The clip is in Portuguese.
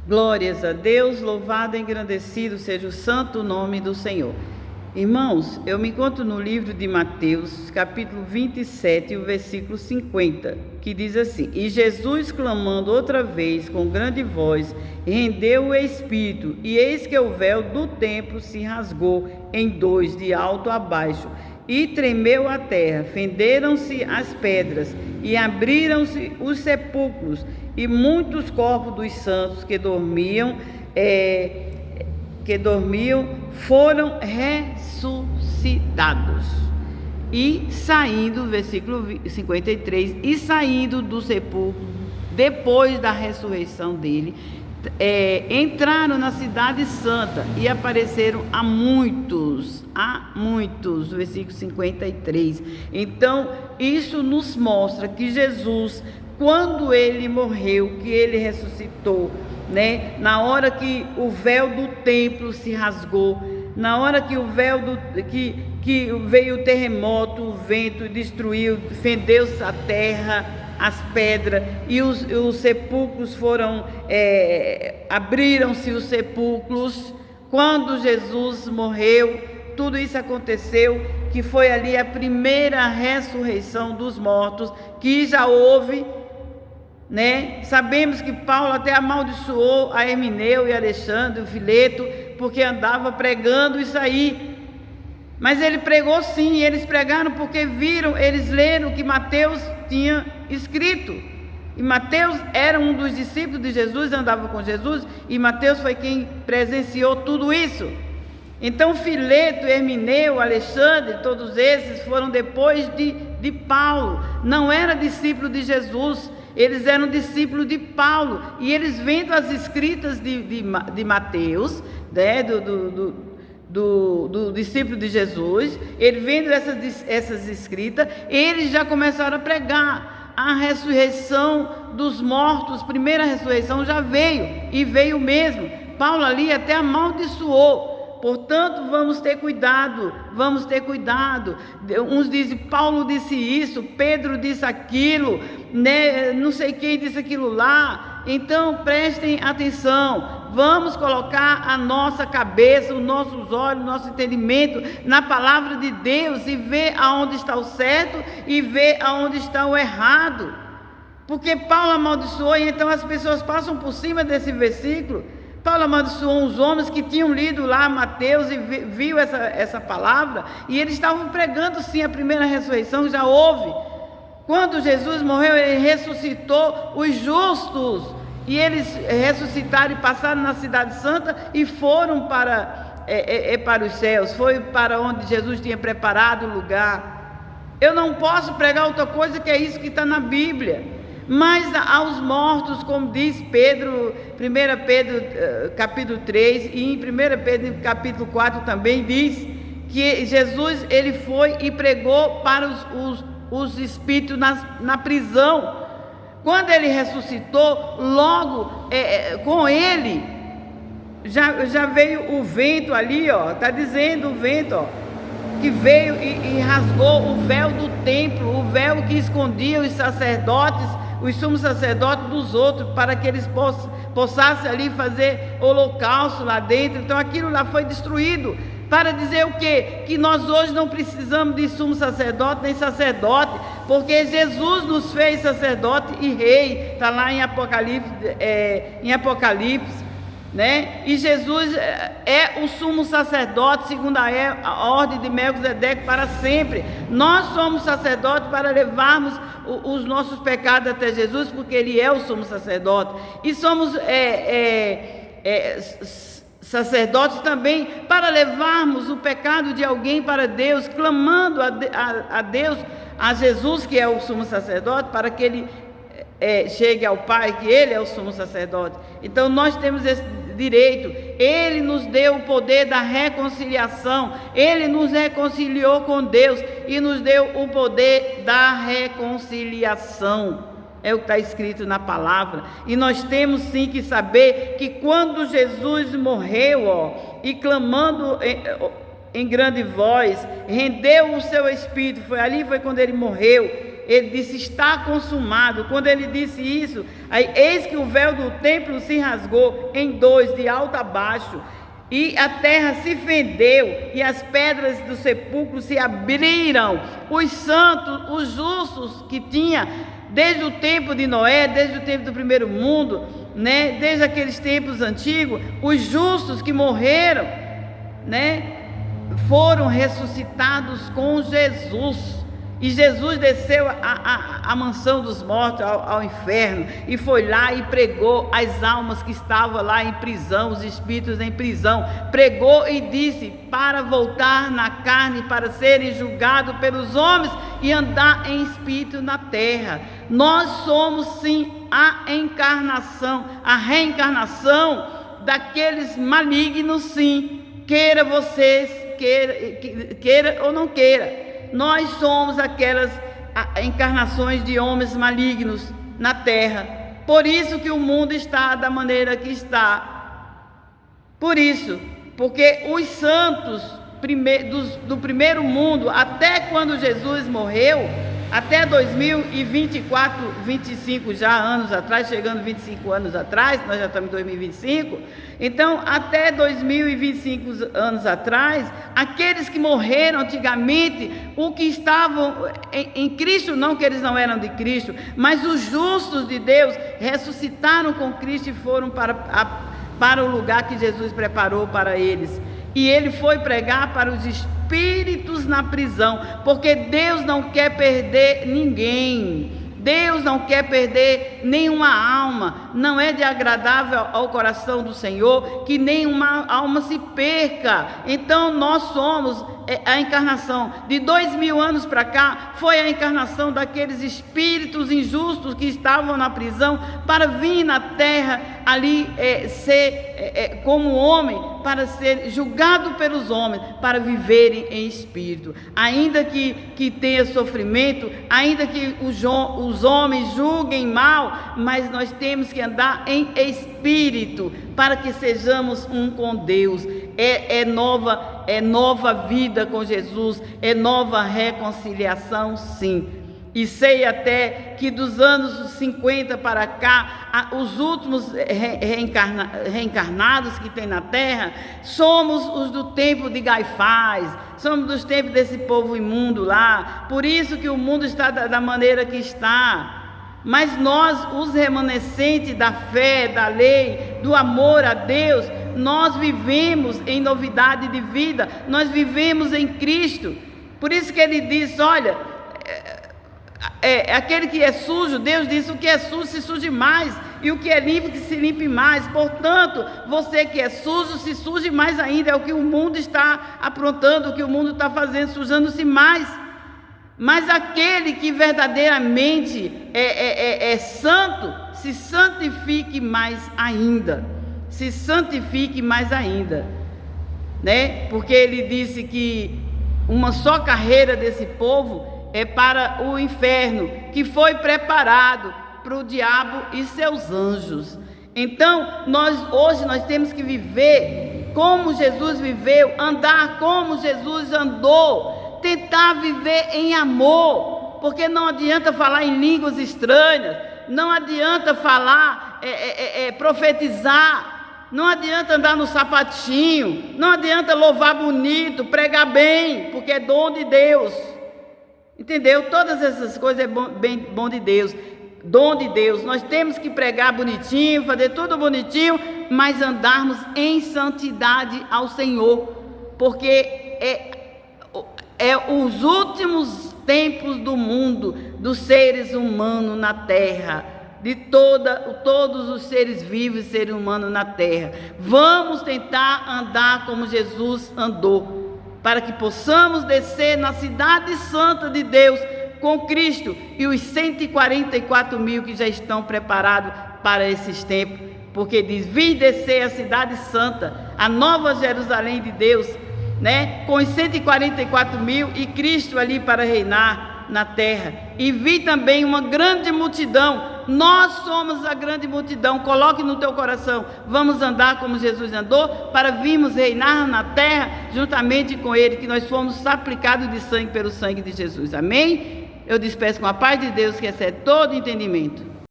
Glórias a Deus, louvado e engrandecido seja o santo nome do Senhor. Irmãos, eu me encontro no livro de Mateus, capítulo 27, o versículo 50, que diz assim: E Jesus, clamando outra vez com grande voz, rendeu o espírito, e eis que o véu do templo se rasgou em dois, de alto a baixo, e tremeu a terra, fenderam-se as pedras, e abriram-se os sepulcros, e muitos corpos dos santos que dormiam foram ressuscitados. E saindo, versículo 53, e saindo do sepulcro, depois da ressurreição dele, entraram na cidade santa e apareceram a muitos, versículo 53. Então, isso nos mostra que Jesus, quando ele morreu, que ele ressuscitou, né? Na hora que o véu do templo se rasgou, na hora que o véu que veio o terremoto, o vento destruiu, fendeu-se a terra, as pedras, e os sepulcros foram, abriram-se os sepulcros. Quando Jesus morreu, tudo isso aconteceu, que foi ali a primeira ressurreição dos mortos, que já houve, né? Sabemos que Paulo até amaldiçoou a Hermineu e Alexandre, o Fileto, porque andava pregando isso aí. Mas ele pregou sim, eles pregaram porque eles leram o que Mateus tinha escrito. E Mateus era um dos discípulos de Jesus, andava com Jesus, e Mateus foi quem presenciou tudo isso. Então Fileto, Hermineu, Alexandre, todos esses foram depois de Paulo. Não era discípulo de Jesus, eles eram discípulos de Paulo. E eles vendo as escritas de Mateus, né, do discípulo de Jesus, ele vendo essas escritas, eles já começaram a pregar a ressurreição dos mortos. Primeira ressurreição já veio, e veio mesmo. Paulo ali até amaldiçoou. Portanto, vamos ter cuidado. Uns dizem, Paulo disse isso, Pedro disse aquilo, né? Não sei quem disse aquilo lá. Então, prestem atenção. Vamos colocar a nossa cabeça, os nossos olhos, o nosso entendimento na palavra de Deus e ver aonde está o certo e ver aonde está o errado. Porque Paulo amaldiçoou, e então as pessoas passam por cima desse versículo. Paulo amaldiçoou uns homens que tinham lido lá Mateus e viu essa palavra, e eles estavam pregando sim a primeira ressurreição, já houve. Quando Jesus morreu, ele ressuscitou os justos, e eles ressuscitaram e passaram na cidade santa e foram para os céus, foi para onde Jesus tinha preparado o lugar. Eu não posso pregar outra coisa que é isso que está na Bíblia. Mas aos mortos, como diz Pedro, 1 Pedro capítulo 3, e em 1 Pedro capítulo 4 também diz que Jesus ele foi e pregou para os espíritos na prisão. Quando ele ressuscitou, logo com ele já veio o vento ali, ó, está dizendo o vento, ó, que veio e rasgou o véu do templo, o véu que escondia os sacerdotes, os sumos sacerdotes dos outros, para que eles possam ali fazer holocausto lá dentro. Então aquilo lá foi destruído, para dizer o quê? Que nós hoje não precisamos de sumo sacerdote nem sacerdote, porque Jesus nos fez sacerdote e rei. Está lá em Apocalipse, né? E Jesus é o sumo sacerdote segundo a ordem de Melquisedeque para sempre. Nós somos sacerdotes para levarmos os nossos pecados até Jesus, porque ele é o sumo sacerdote. E somos sacerdotes também para levarmos o pecado de alguém para Deus, clamando a Deus, a Jesus, que é o sumo sacerdote, para que ele chegue ao Pai, que ele é o sumo sacerdote. Então nós temos esse direito. Ele nos deu o poder da reconciliação, ele nos reconciliou com Deus e nos deu o poder da reconciliação. É o que está escrito na palavra. E nós temos sim que saber que quando Jesus morreu, e clamando em grande voz, rendeu o seu espírito, foi quando ele morreu. ele disse: está consumado. Quando ele disse isso, aí, eis que o véu do templo se rasgou em dois, de alto a baixo, e a terra se fendeu, e as pedras do sepulcro se abriram. Os santos, os justos que tinha desde o tempo de Noé, desde o tempo do primeiro mundo, né, desde aqueles tempos antigos, os justos que morreram, né, foram ressuscitados com Jesus. E Jesus desceu à mansão dos mortos, ao inferno, e foi lá e pregou às almas que estavam lá em prisão, os espíritos em prisão. Pregou e disse para voltar na carne, para serem julgados pelos homens e andar em espírito na terra. Nós somos sim a encarnação, a reencarnação daqueles malignos, sim, queira vocês, queira ou não queira. Nós somos aquelas encarnações de homens malignos na terra. Por isso que o mundo está da maneira que está. Por isso, porque os santos do primeiro mundo, até quando Jesus morreu, até 2024, 25 já anos atrás, chegando 25 anos atrás, nós já estamos em 2025, então até 2025 anos atrás, aqueles que morreram antigamente, o que estavam em Cristo, não que eles não eram de Cristo, mas os justos de Deus ressuscitaram com Cristo e foram para o lugar que Jesus preparou para eles. E ele foi pregar para os espíritos na prisão, porque Deus não quer perder ninguém. Deus não quer perder nenhuma alma. Não é de agradável ao coração do Senhor que nenhuma alma se perca. Então nós somos a encarnação. De 2000 anos para cá, foi a encarnação daqueles espíritos injustos que estavam na prisão, para vir na terra ali ser como homem, para ser julgado pelos homens, para viverem em espírito. Ainda que tenha sofrimento, ainda que os homens julguem mal, mas nós temos que andar em espírito, para que sejamos um com Deus. É nova vida com Jesus, é nova reconciliação, sim. E sei até que dos anos 50 para cá, os últimos reencarnados que tem na terra, somos os do tempo de Gaifás, somos dos tempos desse povo imundo lá. Por isso que o mundo está da maneira que está. Mas nós, os remanescentes da fé, da lei, do amor a Deus, nós vivemos em novidade de vida, nós vivemos em Cristo. Por isso que ele diz: olha, aquele que é sujo, Deus diz: o que é sujo se suje mais, e o que é limpo que se limpe mais. Portanto, você que é sujo, se suje mais ainda. É o que o mundo está aprontando, o que o mundo está fazendo, sujando-se mais. Mas aquele que verdadeiramente é santo, se santifique mais ainda. Se santifique mais ainda, né? Porque ele disse que uma só carreira desse povo é para o inferno, que foi preparado para o diabo e seus anjos. Então, hoje nós temos que viver como Jesus viveu, andar como Jesus andou, tentar viver em amor, porque não adianta falar em línguas estranhas, não adianta falar, profetizar, não adianta andar no sapatinho, não adianta louvar bonito, pregar bem, porque é dom de Deus, entendeu? Todas essas coisas é bom de Deus, dom de Deus. Nós temos que pregar bonitinho, fazer tudo bonitinho, mas andarmos em santidade ao Senhor, porque os últimos tempos do mundo, dos seres humanos na terra, de todos os seres vivos e seres humanos na terra. Vamos tentar andar como Jesus andou, para que possamos descer na cidade santa de Deus com Cristo e os 144 mil que já estão preparados para esses tempos, porque diz: vim descer a cidade santa, a nova Jerusalém de Deus, né? Com os 144 mil e Cristo ali para reinar na terra. E vi também uma grande multidão. Nós somos a grande multidão. Coloque no teu coração: vamos andar como Jesus andou, para virmos reinar na terra juntamente com Ele, que nós fomos aplicados de sangue pelo sangue de Jesus. Amém? eu despeço com a paz de Deus, que excede todo entendimento.